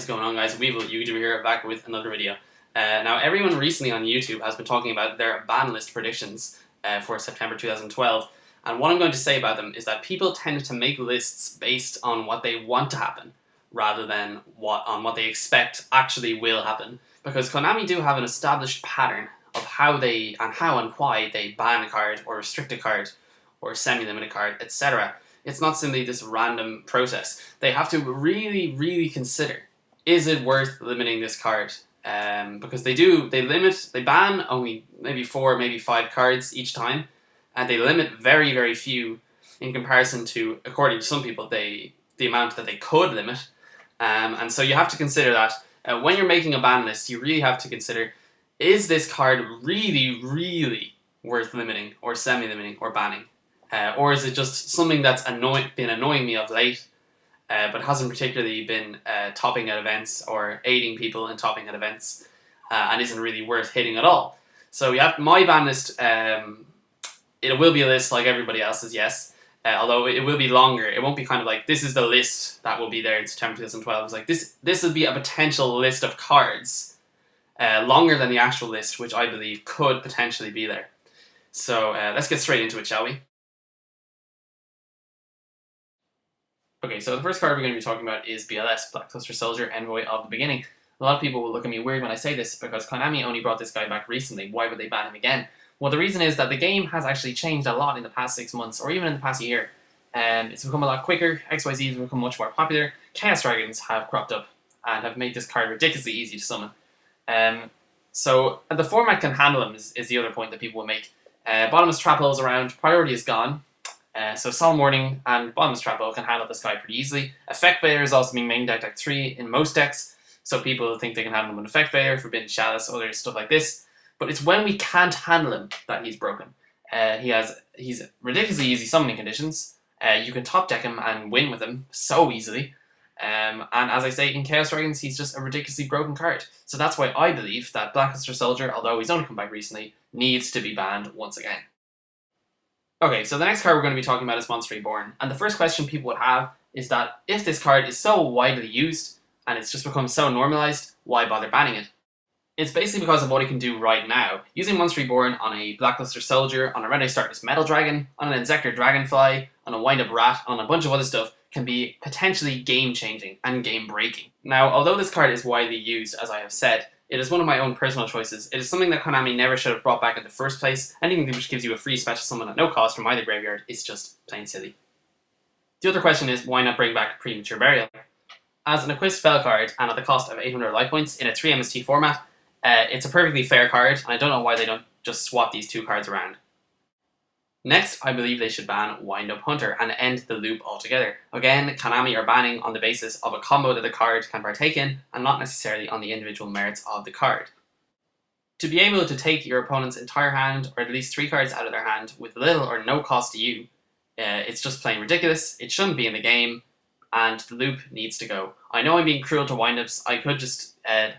What's going on, guys? Weevil YouTuber here, back with another video. Now, everyone recently on YouTube has been talking about their ban list predictions for September 2012, and what I'm going to say about them is that people tend to make lists based on what they want to happen, rather than what they expect actually will happen. Because Konami do have an established pattern of how and why they ban a card, or restrict a card, or semi-limit a card, etc. It's not simply this random process. They have to really consider, is it worth limiting this card? Because they ban only maybe 4, maybe 5 cards each time, and they limit very few in comparison to, according to some people, the amount that they could limit. And so you have to consider that when you're making a ban list, you really have to consider, is this card really worth limiting, or semi-limiting, or banning? Or is it just something that's been annoying me of late, but hasn't particularly been topping at events or aiding people in topping at events, and isn't really worth hitting at all? So you have my ban list. It will be a list like everybody else's, yes. Although it will be longer. It won't be kind of like, this is the list that will be there in September 2012. It's like, this will be a potential list of cards, longer than the actual list, which I believe could potentially be there. So let's get straight into it, shall we? Okay, so the first card we're going to be talking about is BLS, Blackluster Soldier, Envoy of the Beginning. A lot of people will look at me weird when I say this, because Konami only brought this guy back recently. Why would they ban him again? Well, the reason is that the game has actually changed a lot in the past 6 months, or even in the past year. It's become a lot quicker, XYZ has become much more popular, Chaos Dragons have cropped up, and have made this card ridiculously easy to summon. So the format can handle them is the other point that people will make. Bottomless Trap Holes around, priority is gone. So Solemn Warning and Bottomless Trap Hole can handle this guy pretty easily. Effect Failure is also being main deck 3 in most decks, so people think they can handle him with Effect Failure, Forbidden Chalice, other stuff like this. But it's when we can't handle him that he's broken. He's ridiculously easy summoning conditions. You can top deck him and win with him so easily. And as I say, in Chaos Dragons, he's just a ridiculously broken card. So that's why I believe that Blackluster Soldier, although he's only come back recently, needs to be banned once again. Okay, so the next card we're going to be talking about is Monster Reborn, and the first question people would have is that if this card is so widely used, and it's just become so normalized, why bother banning it? It's basically because of what it can do right now. Using Monster Reborn on a Blackluster Soldier, on a Red Eye Starkness Metal Dragon, on an Inzektor Dragonfly, on a Wind-Up Rat, on a bunch of other stuff, can be potentially game-changing and game-breaking. Now, although this card is widely used, as I have said, it is one of my own personal choices. It is something that Konami never should have brought back in the first place. Anything which gives you a free special summon at no cost from either graveyard is just plain silly. The other question is, why not bring back Premature Burial? As an equipped spell card, and at the cost of 800 life points in a 3 MST format, it's a perfectly fair card, and I don't know why they don't just swap these two cards around. Next, I believe they should ban Wind-Up Hunter and end the loop altogether. Again, Konami are banning on the basis of a combo that the card can partake in, and not necessarily on the individual merits of the card. To be able to take your opponent's entire hand, or at least 3 cards out of their hand, with little or no cost to you, it's just plain ridiculous, it shouldn't be in the game, and the loop needs to go. I know I'm being cruel to wind-ups. I could just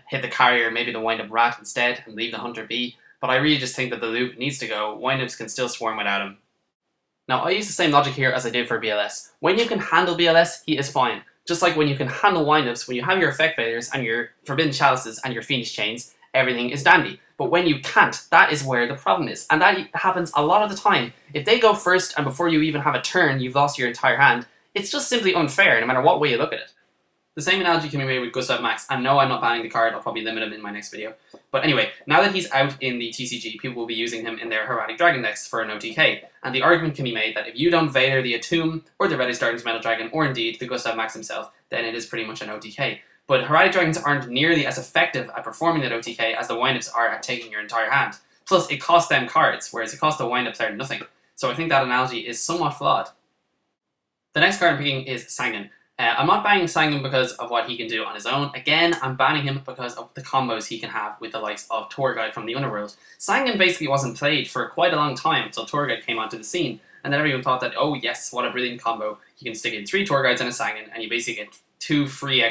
hit the carrier, maybe the Wind-Up Rat instead, and leave the Hunter be, but I really just think that the loop needs to go. Wind-ups can still swarm without him. Now, I use the same logic here as I did for BLS. When you can handle BLS, he is fine. Just like when you can handle wind-ups, when you have your Effect Failures and your Forbidden Chalices and your Fiendish Chains, everything is dandy. But when you can't, that is where the problem is. And that happens a lot of the time. If they go first and before you even have a turn, you've lost your entire hand, it's just simply unfair, no matter what way you look at it. The same analogy can be made with Gustav Max, and no, I'm not banning the card, I'll probably limit him in my next video. But anyway, now that he's out in the TCG, people will be using him in their Heraldic Dragon decks for an OTK, and the argument can be made that if you don't Vader the Atum, or the Red Eye Starkness Metal Dragon, or indeed the Gustav Max himself, then it is pretty much an OTK. But Heraldic Dragons aren't nearly as effective at performing that OTK as the wind-ups are at taking your entire hand. Plus, it costs them cards, whereas it costs the wind-ups there nothing. So I think that analogy is somewhat flawed. The next card I'm picking is Sangan. I'm not banning Sangan because of what he can do on his own. Again, I'm banning him because of the combos he can have with the likes of Tour Guide from the Underworld. Sangan basically wasn't played for quite a long time until Tour Guide came onto the scene, and then everyone thought that, oh yes, what a brilliant combo. You can stick in 3 Tour Guides and a Sangan, and you basically get 2 free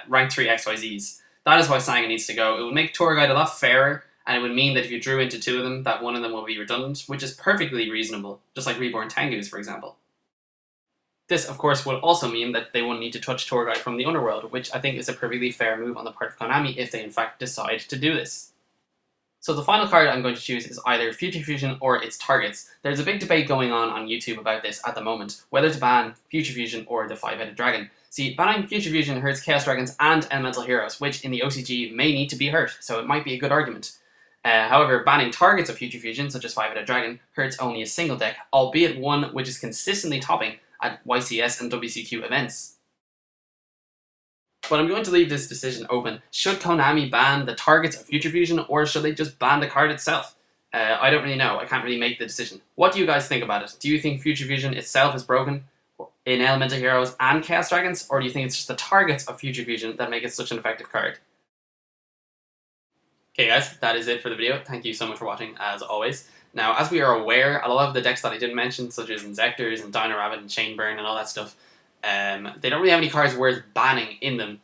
rank 3 XYZs. That is why Sangan needs to go. It would make Tour Guide a lot fairer, and it would mean that if you drew into 2 of them, that one of them will be redundant, which is perfectly reasonable, just like Reborn Tengus, for example. This, of course, would also mean that they wouldn't need to touch Tour Guide from the Underworld, which I think is a perfectly fair move on the part of Konami if they in fact decide to do this. So the final card I'm going to choose is either Future Fusion or its targets. There's a big debate going on YouTube about this at the moment, whether to ban Future Fusion or the Five-Headed Dragon. See, banning Future Fusion hurts Chaos Dragons and Elemental Heroes, which in the OCG may need to be hurt, so it might be a good argument. However, banning targets of Future Fusion, such as Five-Headed Dragon, hurts only a single deck, albeit one which is consistently topping at YCS and WCQ events. But I'm going to leave this decision open. Should Konami ban the targets of Future Fusion, or should they just ban the card itself? I don't really know. I can't really make the decision. What do you guys think about it? Do you think Future Fusion itself is broken in Elemental Heroes and Chaos Dragons, or do you think it's just the targets of Future Fusion that make it such an effective card? Okay guys, that is it for the video. Thank you so much for watching, as always. Now, as we are aware, a lot of the decks that I didn't mention, such as Inzectors and Dino Rabbit and Chainburn and all that stuff, they don't really have any cards worth banning in them,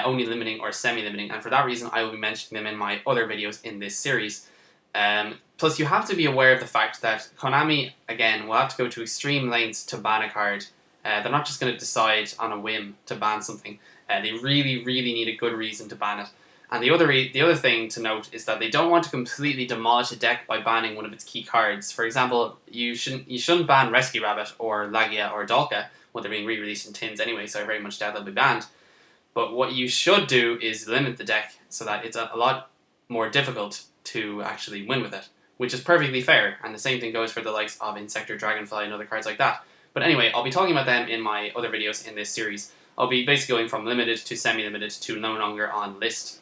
only limiting or semi-limiting, and for that reason I will be mentioning them in my other videos in this series. Plus, you have to be aware of the fact that Konami, again, will have to go to extreme lengths to ban a card. They're not just going to decide on a whim to ban something. They really, really need a good reason to ban it. And the other thing to note is that they don't want to completely demolish a deck by banning one of its key cards. For example, you shouldn't ban Rescue Rabbit or Lagia or Dalka. Well, they're being re-released in tins anyway, so I very much doubt they'll be banned. But what you should do is limit the deck so that it's a lot more difficult to actually win with it, which is perfectly fair. And the same thing goes for the likes of Insector, Dragonfly, and other cards like that. But anyway, I'll be talking about them in my other videos in this series. I'll be basically going from limited to semi-limited to no longer on list.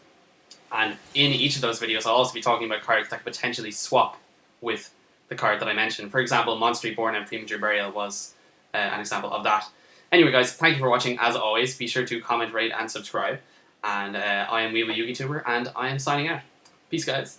And in each of those videos, I'll also be talking about cards that could potentially swap with the card that I mentioned. For example, Monster Reborn and Premature Burial was an example of that. Anyway, guys, thank you for watching, as always. Be sure to comment, rate, and subscribe. And I am Weebly YouTuber, and I am signing out. Peace, guys.